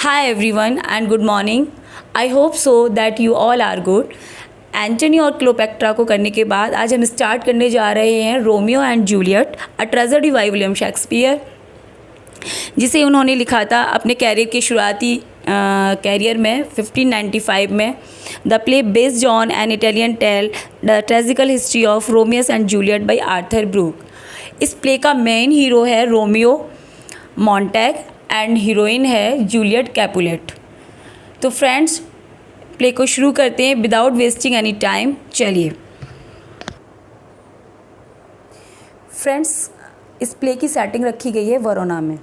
Hi everyone and good morning. I hope so that you all are good. Antony और क्लोपेक्ट्रा को करने के बाद आज हम स्टार्ट करने जा रहे हैं Romeo and Juliet a tragedy by William Shakespeare, जिसे उन्होंने लिखा था अपने कैरियर के शुरुआती कैरियर में 1595 में। The play based on an Italian tale the tragical history of Romeus and Juliet by Arthur Brooke. इस प्ले का मेन हीरो है रोमियो मॉन्टैग एंड हीरोइन है जूलियट कैपुलेट। तो फ्रेंड्स, प्ले को शुरू करते हैं विदाउट वेस्टिंग एनी टाइम। चलिए फ्रेंड्स, इस प्ले की सेटिंग रखी गई है वरोना में,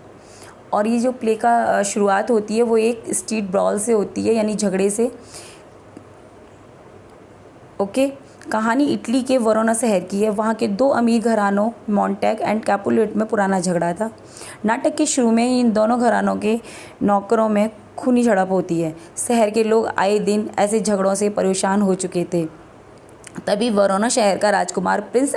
और ये जो प्ले का शुरुआत होती है वो एक स्ट्रीट ब्रॉल से होती है, यानी झगड़े से। ओके, कहानी इटली के वरोना शहर की है। वहाँ के दो अमीर घरानों मॉन्टैग एंड कैपुलेट में पुराना झगड़ा था। नाटक के शुरू में ही इन दोनों घरानों के नौकरों में खूनी झड़प होती है। शहर के लोग आए दिन ऐसे झगड़ों से परेशान हो चुके थे। तभी वरोना शहर का राजकुमार प्रिंस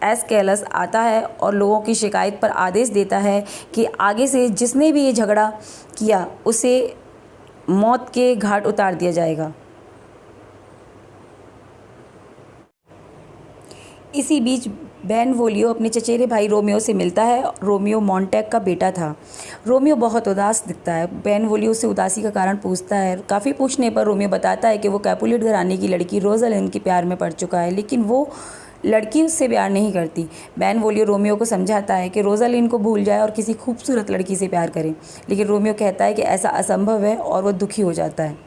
एस्केलस आता है और लोगों की शिकायत पर आदेश देता है कि आगे से जिसने भी ये झगड़ा किया उसे मौत के घाट उतार दिया जाएगा। इसी बीच बेनवोलियो अपने चचेरे भाई रोमियो से मिलता है। रोमियो मॉन्टैग का बेटा था। रोमियो बहुत उदास दिखता है। बेनवोलियो से उदासी का कारण पूछता है। काफ़ी पूछने पर रोमियो बताता है कि वो कैपुलेट घराने की लड़की रोजालिंड के प्यार में पड़ चुका है, लेकिन वो लड़की उससे प्यार नहीं करती। बेनवोलियो रोमियो को समझाता है कि रोजालिंड को भूल जाए और किसी खूबसूरत लड़की से प्यार करे, लेकिन रोमियो कहता है कि ऐसा असंभव है और वह दुखी हो जाता है।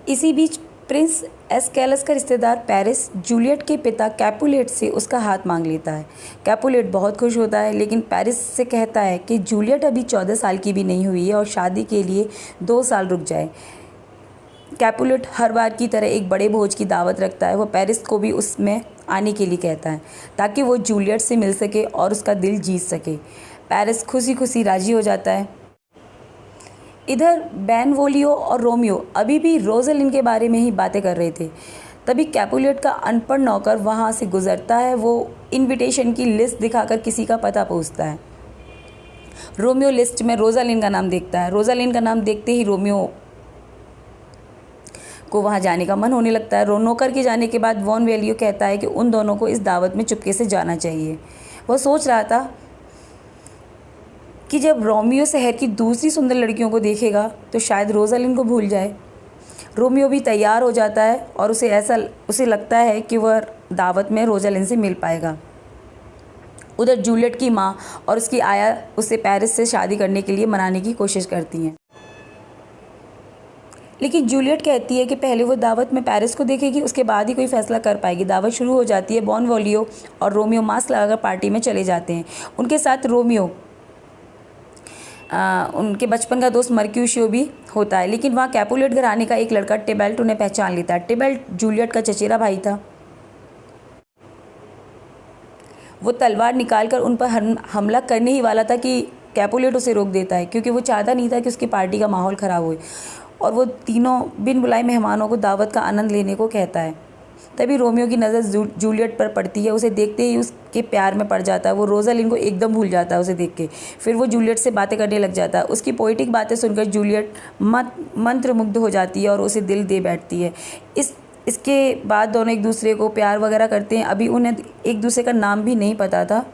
इसी बीच प्रिंस एस्केलस का रिश्तेदार पेरिस जूलियट के पिता कैपुलेट से उसका हाथ मांग लेता है। कैपुलेट बहुत खुश होता है, लेकिन पेरिस से कहता है कि जूलियट अभी 14 साल की भी नहीं हुई है और शादी के लिए 2 साल रुक जाए। कैपुलेट हर बार की तरह एक बड़े भोज की दावत रखता है। वो पेरिस को भी उसमें आने के लिए कहता है ताकि वो जूलियट से मिल सके और उसका दिल जीत सके। पेरिस खुशी खुशी राजी हो जाता है। इधर बेनवोलियो और रोमियो अभी भी रोजालिंड के बारे में ही बातें कर रहे थे। तभी कैपुलेट का अनपढ़ नौकर वहाँ से गुजरता है। वो इनविटेशन की लिस्ट दिखाकर किसी का पता पूछता है। रोमियो लिस्ट में रोजालिंड का नाम देखता है। रोजालिंड का नाम देखते ही रोमियो को वहाँ जाने का मन होने लगता है। नौकर के जाने के बाद बेनवोलियो कहता है कि उन दोनों को इस दावत में चुपके से जाना चाहिए। वह सोच रहा था कि जब रोमियो शहर की दूसरी सुंदर लड़कियों को देखेगा तो शायद रोजालिंड को भूल जाए। रोमियो भी तैयार हो जाता है और उसे लगता है कि वह दावत में रोजालिंड से मिल पाएगा। उधर जूलियट की माँ और उसकी आया उसे पेरिस से शादी करने के लिए मनाने की कोशिश करती हैं, लेकिन जूलियट कहती है कि पहले वो दावत में पेरिस को देखेगी, उसके बाद ही कोई फैसला कर पाएगी। दावत शुरू हो जाती है। बेनवोलियो और रोमियो मास्क लगाकर पार्टी में चले जाते हैं। उनके साथ रोमियो उनके बचपन का दोस्त मर्क्यूशियो भी होता है, लेकिन वहाँ कैपुलेट घराने का एक लड़का टिबेल्ट उन्हें पहचान लेता है। टिबेल्ट जूलियट का चचेरा भाई था। वो तलवार निकालकर उन पर हमला करने ही वाला था कि कैपुलेट उसे रोक देता है, क्योंकि वो चाहता नहीं था कि उसकी पार्टी का माहौल ख़राब हो, और वो तीनों बिन बुलाए मेहमानों को दावत का आनंद लेने को कहता है। तभी रोमियो की नज़र जूलियट पर पड़ती है। उसे देखते ही उसके प्यार में पड़ जाता है। वो रोजालिंड को एकदम भूल जाता है उसे देख के। फिर वो जूलियट से बातें करने लग जाता है। उसकी पोएटिक बातें सुनकर जूलियट मंत्रमुग्ध हो जाती है और उसे दिल दे बैठती है। इसके बाद दोनों एक दूसरे को प्यार वगैरह करते हैं। अभी उन्हें एक दूसरे का नाम भी नहीं पता था।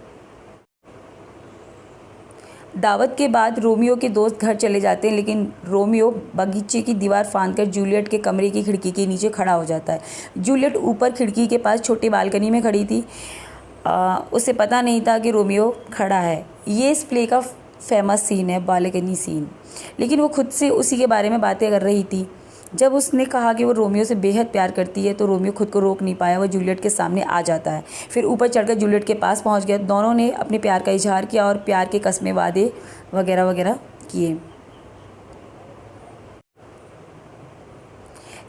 दावत के बाद रोमियो के दोस्त घर चले जाते हैं, लेकिन रोमियो बगीचे की दीवार फांदकर जूलियट के कमरे की खिड़की के नीचे खड़ा हो जाता है। जूलियट ऊपर खिड़की के पास छोटी बालकनी में खड़ी थी। उसे पता नहीं था कि रोमियो खड़ा है। ये इस प्ले का फेमस सीन है, बालकनी सीन। लेकिन वो खुद से उसी के बारे में बातें कर रही थी। जब उसने कहा कि वो रोमियो से बेहद प्यार करती है तो रोमियो खुद को रोक नहीं पाया। वो जूलियट के सामने आ जाता है। फिर ऊपर चढ़कर जूलियट के पास पहुंच गया। दोनों ने अपने प्यार का इजहार किया और प्यार के कस्में वादे वगैरह वगैरह किए।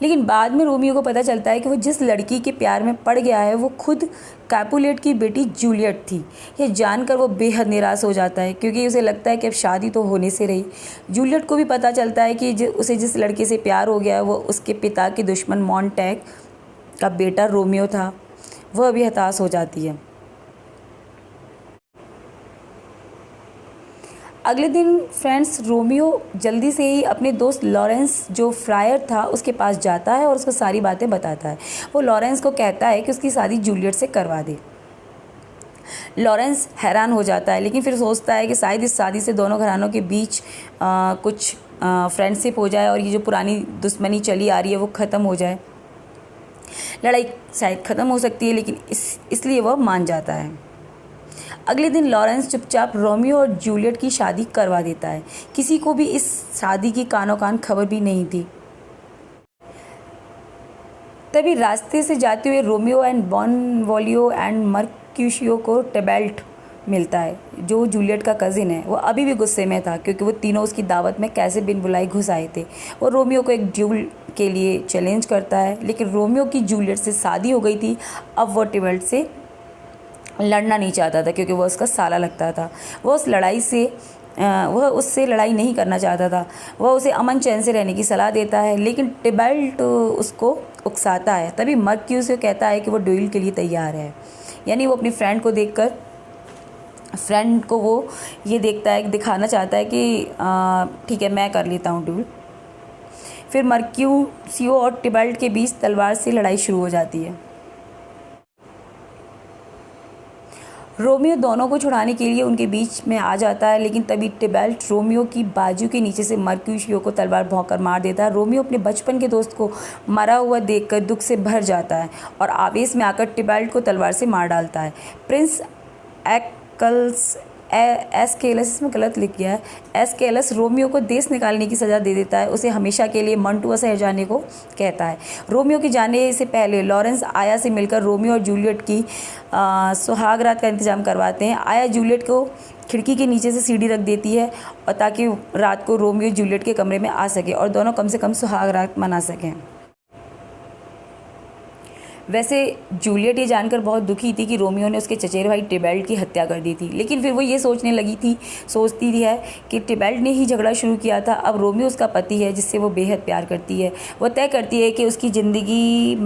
लेकिन बाद में रोमियो को पता चलता है कि वो जिस लड़की के प्यार में पड़ गया है वो खुद कैपुलेट की बेटी जूलियट थी। यह जानकर वो बेहद निराश हो जाता है, क्योंकि उसे लगता है कि अब शादी तो होने से रही। जूलियट को भी पता चलता है कि उसे जिस लड़के से प्यार हो गया है वो उसके पिता के दुश्मन मॉन्टैग का बेटा रोमियो था। वह भी हताश हो जाती है। अगले दिन फ्रेंड्स रोमियो जल्दी से ही अपने दोस्त लॉरेंस जो फ्रायर था उसके पास जाता है और उसको सारी बातें बताता है। वो लॉरेंस को कहता है कि उसकी शादी जूलियट से करवा दे। लॉरेंस हैरान हो जाता है, लेकिन फिर सोचता है कि शायद इस शादी से दोनों घरानों के बीच कुछ फ्रेंडशिप हो जाए और ये जो पुरानी दुश्मनी चली आ रही है वो ख़त्म हो जाए। लड़ाई शायद ख़त्म हो सकती है, लेकिन इसलिए वह मान जाता है। अगले दिन लॉरेंस चुपचाप रोमियो और जूलियट की शादी करवा देता है। किसी को भी इस शादी की कानो कान खबर भी नहीं थी। तभी रास्ते से जाते हुए रोमियो एंड बॉनवोलियो एंड मर्क्यूशियो को टेबल्ट मिलता है, जो जूलियट का कज़िन है। वो अभी भी गुस्से में था क्योंकि वो तीनों उसकी दावत में कैसे बिन बुलाए घुस आए थे। वो रोमियो को एक ड्यूल के लिए चैलेंज करता है, लेकिन रोमियो की जूलियट से शादी हो गई थी। अब वो टेबल्ट से लड़ना नहीं चाहता था क्योंकि वह उसका साला लगता था। वह उससे लड़ाई नहीं करना चाहता था। वह उसे अमन चैन से रहने की सलाह देता है, लेकिन टिबल्ट उसको उकसाता है। तभी मर्क्यूशियो कहता है कि वो ड्यूल के लिए तैयार है। यानी वो अपनी फ्रेंड को वो ये दिखाना चाहता है कि ठीक है, मैं कर लेता हूँ ड्यूल। फिर मर्क्यूशियो और टिबल्ट के बीच तलवार से लड़ाई शुरू हो जाती है। रोमियो दोनों को छुड़ाने के लिए उनके बीच में आ जाता है, लेकिन तभी टिबल्ट रोमियो की बाजू के नीचे से मर्क्यूशियो को तलवार भौंकर मार देता है। रोमियो अपने बचपन के दोस्त को मरा हुआ देखकर दुख से भर जाता है और आवेश में आकर टिबल्ट को तलवार से मार डालता है। प्रिंस एस्केलस, इसमें गलत लिख गया है, एस्केलस रोमियो को देश निकालने की सज़ा दे देता है। उसे हमेशा के लिए मंटुआ शहर जाने को कहता है। रोमियो के जाने से पहले लॉरेंस आया से मिलकर रोमियो और जूलियट की सुहागरात का इंतजाम करवाते हैं। आया जूलियट को खिड़की के नीचे से सीढ़ी रख देती है और ताकि रात को रोमियो जूलियट के कमरे में आ सके और दोनों कम से कम सुहागरात मना सकें। वैसे जूलियट ये जानकर बहुत दुखी थी कि रोमियो ने उसके चचेरे भाई टिबल्ट की हत्या कर दी थी, लेकिन फिर वो ये सोचती थी कि टिबल्ट ने ही झगड़ा शुरू किया था। अब रोमियो उसका पति है जिससे वो बेहद प्यार करती है। वो तय करती है कि उसकी ज़िंदगी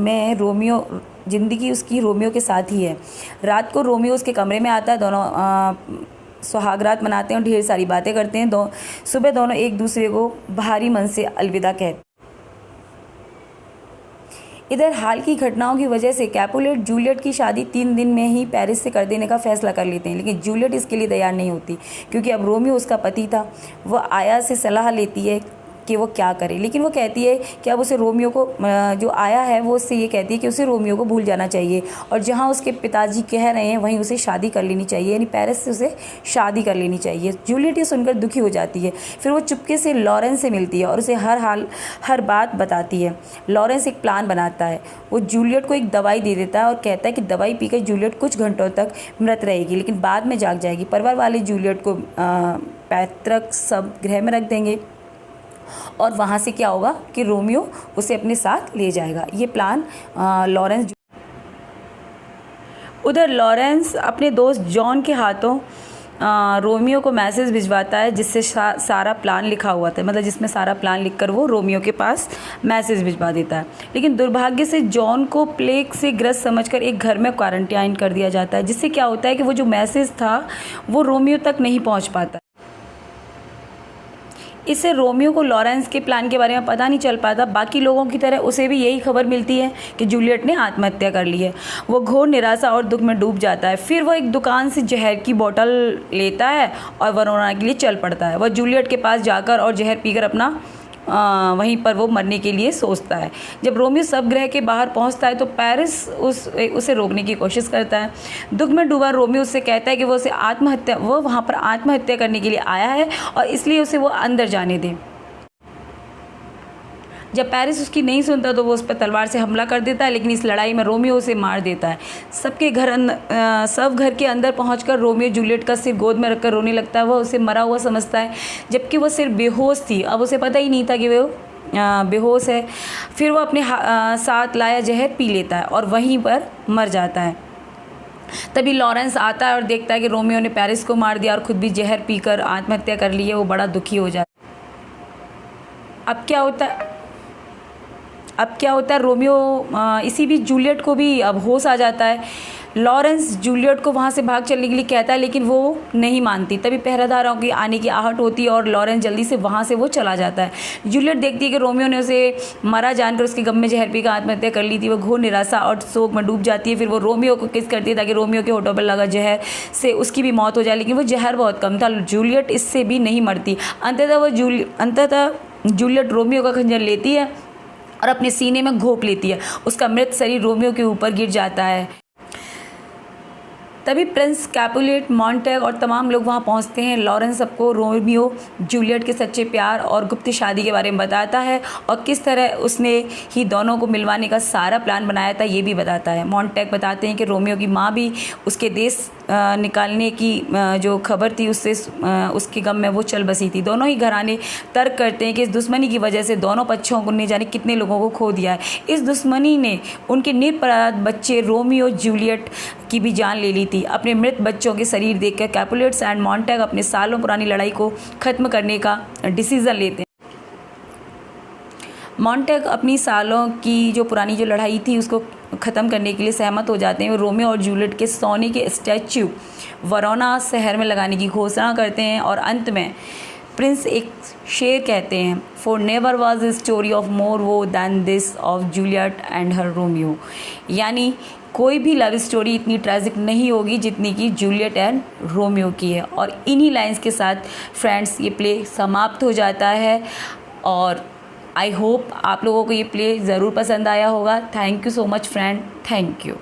उसकी रोमियो के साथ ही है। रात को रोमियो उसके कमरे में आता है। दोनों सुहागरात मनाते हैं और ढेर सारी बातें करते हैं। सुबह दोनों एक दूसरे को भारी मन से अलविदा कहते हैं। इधर हाल की घटनाओं की वजह से कैपुलेट जूलियट की शादी 3 दिन में ही पेरिस से कर देने का फैसला कर लेते हैं, लेकिन जूलियट इसके लिए तैयार नहीं होती क्योंकि अब रोमियो उसका पति था। वह आया से सलाह लेती है कि वो क्या करे, लेकिन वो कहती है कि अब उसे रोमियो को जो आया है वो उससे ये कहती है कि उसे रोमियो को भूल जाना चाहिए और जहाँ उसके पिताजी कह रहे हैं वहीं उसे शादी कर लेनी चाहिए, यानी पेरिस से उसे शादी कर लेनी चाहिए। जूलियट ये सुनकर दुखी हो जाती है। फिर वो चुपके से लॉरेंस से मिलती है और उसे हर बात बताती है। लॉरेंस एक प्लान बनाता है। वो जूलियट को एक दवाई दे देता है और कहता है कि दवाई पीकर जूलियट कुछ घंटों तक मृत रहेगी, लेकिन बाद में जाग जाएगी। परिवार वाले जूलियट को पैतृक शवगृह में रख देंगे और वहाँ से क्या होगा कि रोमियो उसे अपने साथ ले जाएगा। ये प्लान उधर लॉरेंस अपने दोस्त जॉन के हाथों रोमियो को मैसेज भिजवाता है जिससे सारा प्लान लिखा हुआ था, मतलब जिसमें सारा प्लान लिखकर वो रोमियो के पास मैसेज भिजवा देता है। लेकिन दुर्भाग्य से जॉन को प्लेग से ग्रस्त समझकर एक घर में क्वारंटाइन कर दिया जाता है, जिससे क्या होता है कि वो जो मैसेज था वो रोमियो तक नहीं पहुँच पाता। इससे रोमियो को लॉरेंस के प्लान के बारे में पता नहीं चल पाता। बाकी लोगों की तरह उसे भी यही खबर मिलती है कि जूलियट ने आत्महत्या कर ली है। वो घोर निराशा और दुख में डूब जाता है। फिर वो एक दुकान से जहर की बोतल लेता है और वरोना के लिए चल पड़ता है। वह जूलियट के पास जाकर और जहर पीकर अपना वहीं पर वो मरने के लिए सोचता है। जब रोमियो शवगृह के बाहर पहुंचता है तो पेरिस उसे रोकने की कोशिश करता है। दुख में डूबा रोमियो उससे कहता है कि वो वहाँ पर आत्महत्या करने के लिए आया है और इसलिए उसे वो अंदर जाने दे। जब पेरिस उसकी नहीं सुनता तो वो उस पर तलवार से हमला कर देता है, लेकिन इस लड़ाई में रोमियो उसे मार देता है। सब घर के अंदर पहुंचकर रोमियो जूलियट का सिर गोद में रखकर रोने लगता है। वह उसे मरा हुआ समझता है, जबकि वह सिर्फ बेहोश थी। अब उसे पता ही नहीं था कि वो बेहोश है। फिर वो अपने साथ लाया जहर पी लेता है और वहीं पर मर जाता है। तभी लॉरेंस आता है और देखता है कि रोमियो ने पेरिस को मार दिया और खुद भी जहर पीकर आत्महत्या कर ली है। वो बड़ा दुखी हो जाता है। अब क्या होता है रोमियो इसी बीच जूलियट को भी अब होश आ जाता है। लॉरेंस जूलियट को वहाँ से भाग चलने के लिए कहता है, लेकिन वो नहीं मानती। तभी पहरेदारों की आने की आहट होती है और लॉरेंस जल्दी से वहाँ से वो चला जाता है। जूलियट देखती है कि रोमियो ने उसे मरा जानकर उसके गम में जहर पीकर आत्महत्या कर ली थी। वो घोर निराशा और शोक में डूब जाती है। फिर वो रोमियो को किस करती है ताकि रोमियो के होठों पर लगा जहर से उसकी भी मौत हो जाए, लेकिन वो जहर बहुत कम था। जूलियट इससे भी नहीं मरती। अंततः जूलियट रोमियो का खंजर लेती है और अपने सीने में घोंप लेती है। उसका मृत शरीर रोमियो के ऊपर गिर जाता है। तभी प्रिंस कैपुलेट, मॉन्टेग और तमाम लोग वहाँ पहुँचते हैं। लॉरेंस सबको रोमियो जूलियट के सच्चे प्यार और गुप्त शादी के बारे में बताता है और किस तरह उसने ही दोनों को मिलवाने का सारा प्लान बनाया था ये भी बताता है। मॉन्टेग बताते हैं कि रोमियो की माँ भी उसके देश निकालने की जो खबर थी उससे उसके गम में वो चल बसी थी। दोनों ही घराने तर्क करते हैं कि इस दुश्मनी की वजह से दोनों पक्षों को न जाने कितने लोगों को खो दिया है। इस दुश्मनी ने उनके निरपराध बच्चे रोमियो जूलियट की भी जान ले ली थी। अपने मृत बच्चों के शरीर देखकर कैपुलेट्स एंड मॉन्टेग अपने सालों पुरानी लड़ाई को ख़त्म करने का डिसीज़न लेते हैं। मॉन्टेग अपनी सालों की जो पुरानी जो लड़ाई थी उसको ख़त्म करने के लिए सहमत हो जाते हैं। वो रोमियो और जूलियट के सोने के स्टैच्यू वरोना शहर में लगाने की घोषणा करते हैं और अंत में प्रिंस एक शेर कहते हैं, for never was a story of more woe than this of Juliet and her Romeo. यानी कोई भी लव स्टोरी इतनी ट्रेजिक नहीं होगी जितनी कि जूलियट एंड रोमियो की है। और इन्हीं लाइंस के साथ फ्रेंड्स ये प्ले समाप्त हो जाता है और आई होप आप लोगों को ये प्ले ज़रूर पसंद आया होगा। Thank you so much friend, thank you.